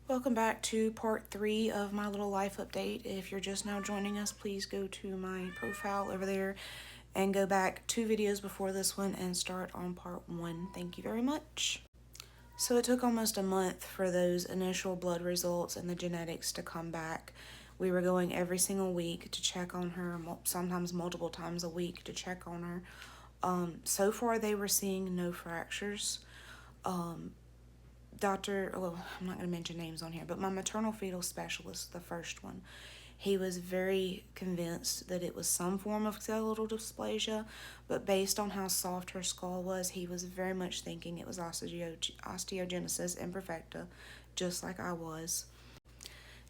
Welcome back to part 3 of my little life update. If you're just now joining us, please go to my profile over there and go back 2 videos before this one and start on part 1. Thank you very much. So it took almost a month for those initial blood results and the genetics to come back. We were going every single week to check on her, sometimes multiple times a week to check on her. So far they were seeing no fractures. I'm not going to mention names on here, but my maternal fetal specialist, the first one, he was very convinced that it was some form of skeletal dysplasia, but based on how soft her skull was, he was very much thinking it was osteogenesis imperfecta, just like I was.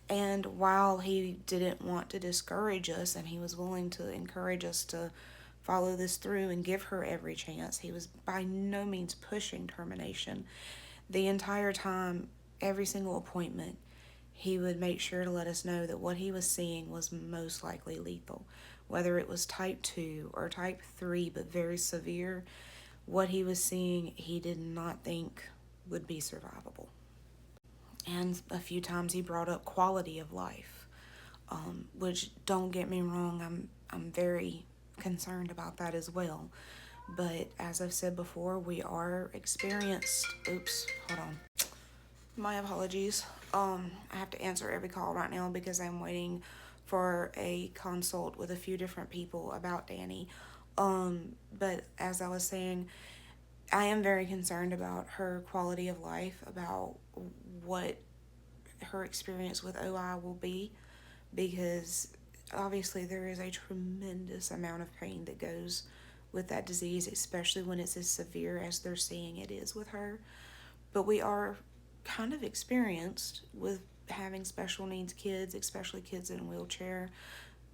And while he didn't want to discourage us and he was willing to encourage us to follow this through and give her every chance, he was by no means pushing termination. The entire time, every single appointment, he would make sure to let us know that what he was seeing was most likely lethal. Whether it was type 2 or type 3, but very severe, what he was seeing he did not think would be survivable. And a few times he brought up quality of life, which, don't get me wrong, I'm very concerned about that as well. But as I've said before, we are experienced. Oops, hold on. My apologies. I have to answer every call right now because I'm waiting for a consult with a few different people about Danny. But as I was saying, I am very concerned about her quality of life, about what her experience with OI will be, because obviously there is a tremendous amount of pain that goes with that disease, especially when it's as severe as they're saying it is with her. But we are kind of experienced with having special needs kids, especially kids in a wheelchair.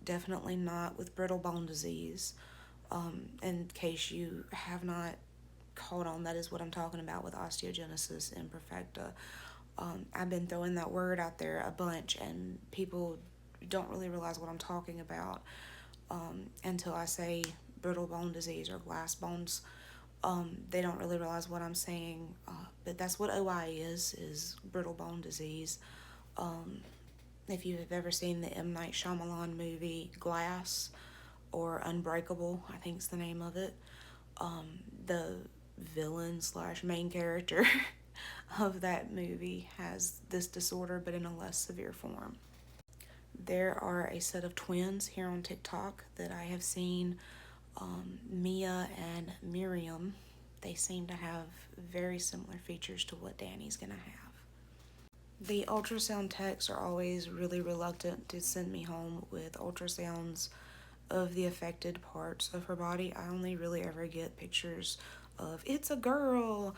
Definitely not with brittle bone disease. In case you have not caught on, that is what I'm talking about with osteogenesis imperfecta. I've been throwing that word out there a bunch, and people don't really realize what I'm talking about until I say brittle bone disease or glass bones. They don't really realize what I'm saying, but that's what OI is brittle bone disease. If you have ever seen the M. Night Shyamalan movie Glass or Unbreakable, I think is the name of it, the villain / main character of that movie has this disorder, but in a less severe form. There are a set of twins here on TikTok that I have seen, Mia and Miriam. They seem to have very similar features to what Danny's gonna have. The ultrasound techs are always really reluctant to send me home with ultrasounds of the affected parts of her body. I only really ever get pictures of "it's a girl."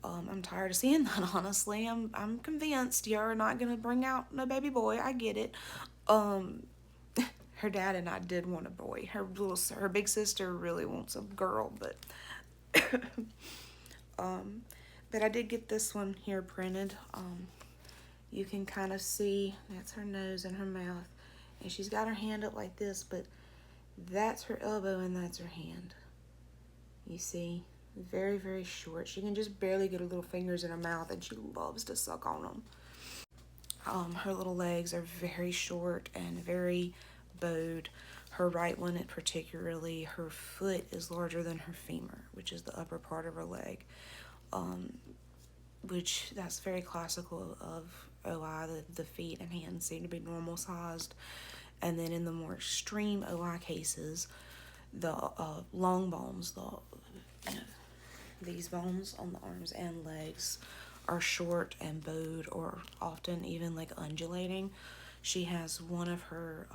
I'm tired of seeing that, honestly. I'm convinced you're not gonna bring out no baby boy. I get it. Her dad and I did want a boy. Her big sister really wants a girl, but but I did get this one here printed. You can kind of see that's her nose and her mouth, and she's got her hand up like this, but that's her elbow and that's her hand. You see, very, very short. She can just barely get her little fingers in her mouth, and she loves to suck on them. Her little legs are very short and very bowed. Her right one, particularly, her foot is larger than her femur, which is the upper part of her leg. Which that's very classical of OI. The feet and hands seem to be normal sized. And then in the more extreme OI cases, the long bones, these bones on the arms and legs are short and bowed, or often even like undulating. She has one of her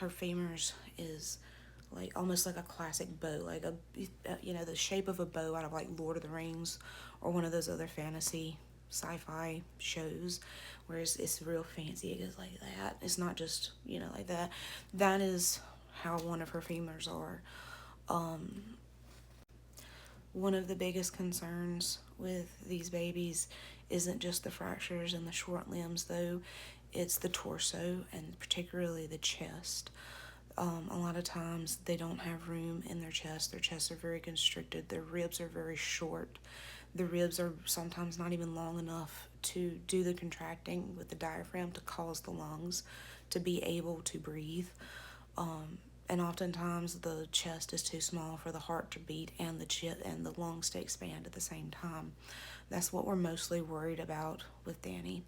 femurs is like almost like a classic bow, like the shape of a bow out of like Lord of the Rings or one of those other fantasy sci-fi shows, whereas it's real fancy. It goes like that. It's not just like that. That is how one of her femurs are. One of the biggest concerns with these babies isn't just the fractures and the short limbs, though. It's the torso, and particularly the chest. A lot of times they don't have room in their chest. Their chests are very constricted. Their ribs are very short. The ribs are sometimes not even long enough to do the contracting with the diaphragm to cause the lungs to be able to breathe. And oftentimes the chest is too small for the heart to beat and the lungs to expand at the same time. That's what we're mostly worried about with Danny.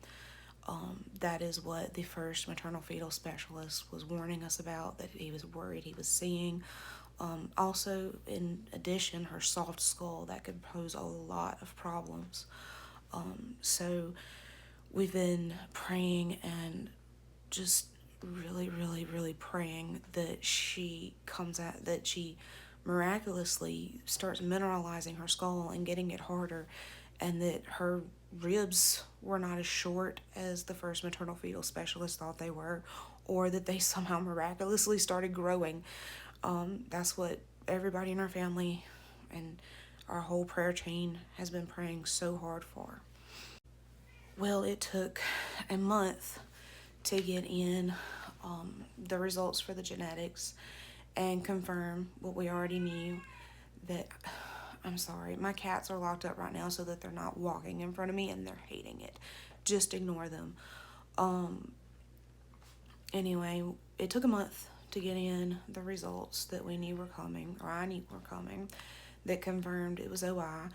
That is what the first maternal fetal specialist was warning us about, that he was worried he was seeing. Also, in addition, her soft skull, that could pose a lot of problems. So we've been praying and just really, really, really praying that she miraculously starts mineralizing her skull and getting it harder, and that her ribs were not as short as the first maternal fetal specialist thought they were, or that they somehow miraculously started growing. That's what everybody in our family and our whole prayer chain has been praying so hard for. Well, it took a month to get in the results for the genetics and confirm what we already knew, that I'm sorry, my cats are locked up right now so that they're not walking in front of me, and they're hating it. Just ignore them. Anyway, it took a month to get in the results that we knew were coming, or I knew were coming, that confirmed it was OI.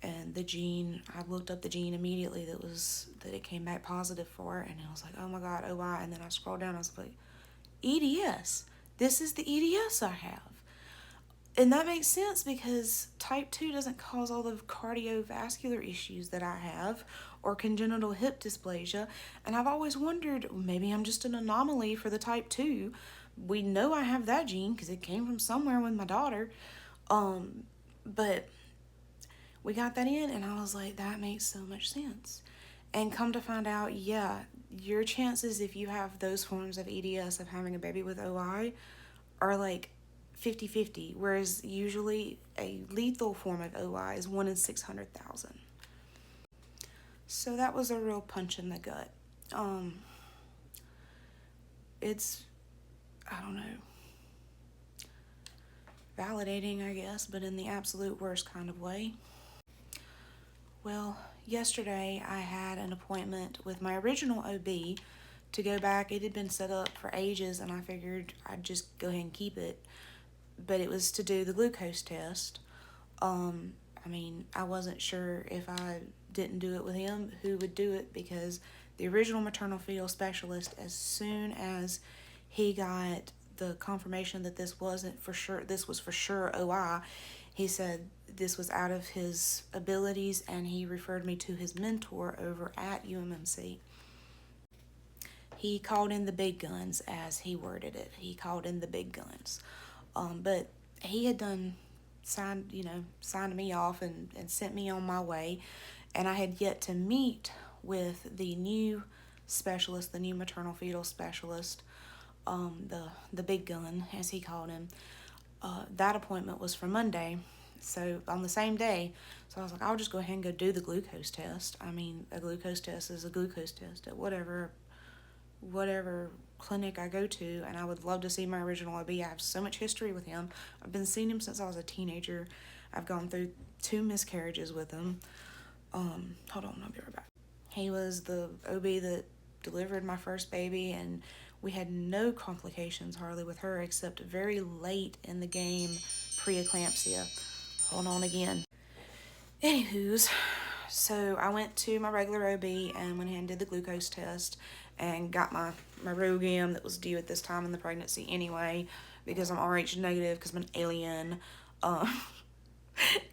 And the gene, I looked up the gene immediately that it came back positive for, and I was like, oh my God, OI. And then I scrolled down, I was like, EDS. This is the EDS I have. And that makes sense because type 2 doesn't cause all the cardiovascular issues that I have, or congenital hip dysplasia. And I've always wondered, maybe I'm just an anomaly for the type 2. We know I have that gene because it came from somewhere with my daughter. But we got that in, and I was like, that makes so much sense. And come to find out, yeah, your chances, if you have those forms of EDS, of having a baby with OI, are like 50-50, whereas usually a lethal form of OI is 1 in 600,000. So that was a real punch in the gut. It's, I don't know, validating, I guess, but in the absolute worst kind of way. Well, yesterday I had an appointment with my original OB to go back. It had been set up for ages, and I figured I'd just go ahead and keep it. But it was to do the glucose test. I wasn't sure if I didn't do it with him, who would do it, because the original maternal fetal specialist, as soon as he got the confirmation that this was for sure OI, he said this was out of his abilities, and he referred me to his mentor over at UMMC. He called in the big guns, as he worded it. He called in the big guns. But he had signed me off and sent me on my way, and I had yet to meet with the new specialist, the new maternal fetal specialist, the big gun, as he called him. That appointment was for Monday, so on the same day. So I was like, I'll just go ahead and go do the glucose test. A glucose test is a glucose test at whatever clinic I go to, and I would love to see my original OB. I have so much history with him. I've been seeing him since I was a teenager. I've gone through 2 miscarriages with him. Hold on, I'll be right back. He was the OB that delivered my first baby, and we had no complications hardly with her, except very late in the game, preeclampsia. Hold on again. Anywho's, so I went to my regular OB and went ahead and did the glucose test and got my RhoGAM that was due at this time in the pregnancy anyway, because I'm Rh negative, because I'm an alien.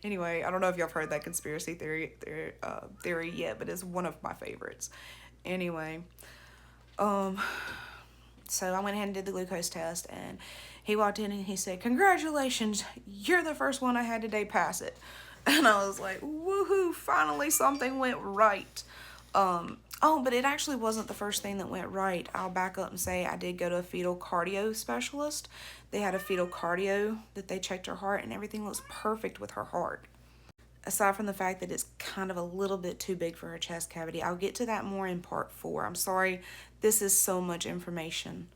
Anyway, I don't know if y'all have heard that conspiracy theory yet, but it's one of my favorites. Anyway, so I went ahead and did the glucose test, and he walked in and he said, "Congratulations, you're the first one I had today pass it." And I was like, woohoo, finally something went right. But it actually wasn't the first thing that went right. I'll back up and say I did go to a fetal cardio specialist. They had a fetal cardio that they checked her heart, and everything looks perfect with her heart. Aside from the fact that it's kind of a little bit too big for her chest cavity. I'll get to that more in part 4. I'm sorry, this is so much information.